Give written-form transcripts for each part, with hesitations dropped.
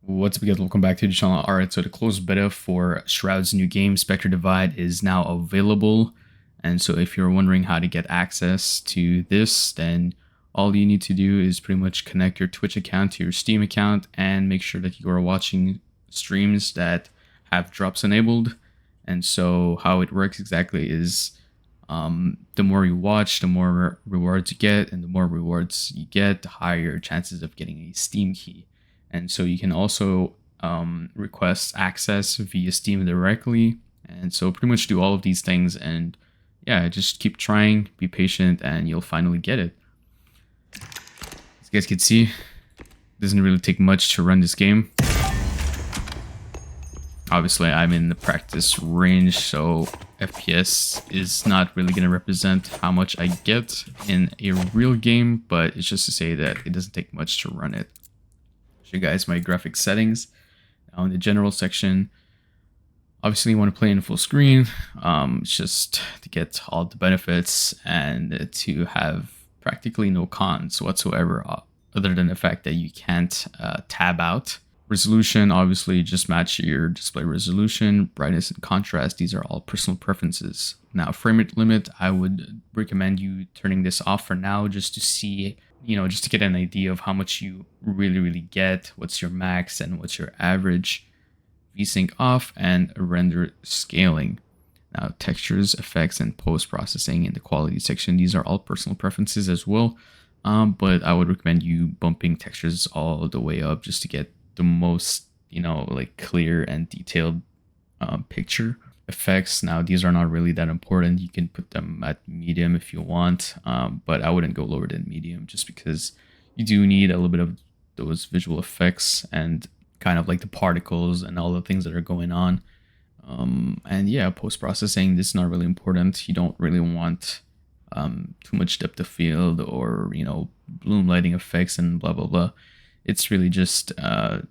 What's up guys, welcome back to the channel. Alright, so the closed beta for Shroud's new game, Spectre Divide, is now available. And so if you're wondering how to get access to this, then all you need to do is pretty much connect your Twitch account to your Steam account and make sure that you are watching streams that have drops enabled. And so how it works exactly is the more you watch, the more rewards you get, and the more rewards you get, the higher your chances of getting a Steam key. And so you can also request access via Steam directly. And so pretty much do all of these things, and yeah, just keep trying, be patient, and you'll finally get it. As you guys can see, it doesn't really take much to run this game. Obviously, I'm in the practice range, so FPS is not really going to represent how much I get in a real game, but it's just to say that it doesn't take much to run it. Show you guys my graphic settings. Now in the general section, obviously you want to play in full screen, just to get all the benefits and to have practically no cons whatsoever, other than the fact that you can't tab out. Resolution, obviously just match your display resolution. Brightness and contrast, these are all personal preferences. Now frame rate limit, I would recommend you turning this off for now, just to see, just to get an idea of how much you really get, what's your max and what's your average. VSync off, and render scaling. Now textures, effects, and post-processing in the quality section, these are all personal preferences as well, but I would recommend you bumping textures all the way up just to get the most, clear and detailed picture. Effects, now these are not really that important. You can put them at medium if you want, but I wouldn't go lower than medium, just because you do need a little bit of those visual effects and kind of like the particles and all the things that are going on. And yeah, post-processing, this is not really important. You don't really want too much depth of field or bloom lighting effects and blah blah blah. It's really just to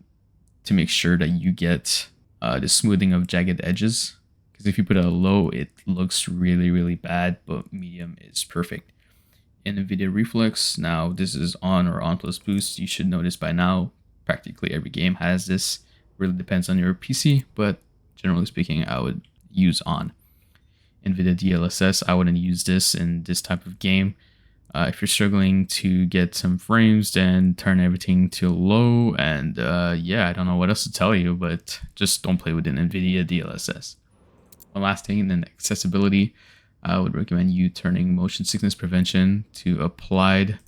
make sure that you get the smoothing of jagged edges. Because if you put it low, it looks really bad, but medium is perfect. NVIDIA reflex, now this is on or on plus boost. You should know this by now. Practically every game has this. Really depends on your PC, but generally speaking, I would use on. NVIDIA DLSS, I wouldn't use this in this type of game. If you're struggling to get some frames, then turn everything to low, and yeah, I don't know what else to tell you, but just don't play with an NVIDIA DLSS. One last thing, then accessibility, I would recommend you turning motion sickness prevention to applied.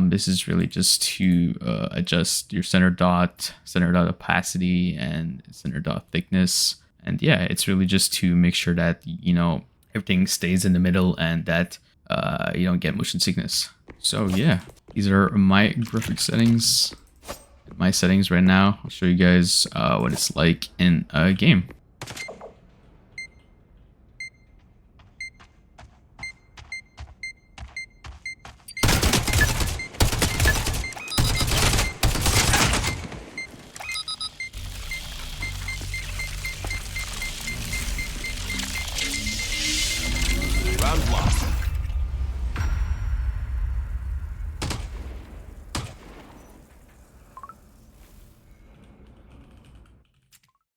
This is really just to adjust your center dot opacity, and center dot thickness. And yeah, it's really just to make sure that, everything stays in the middle and that you don't get motion sickness. So yeah, these are my graphic settings. My settings right now. I'll show you guys what it's like in a game.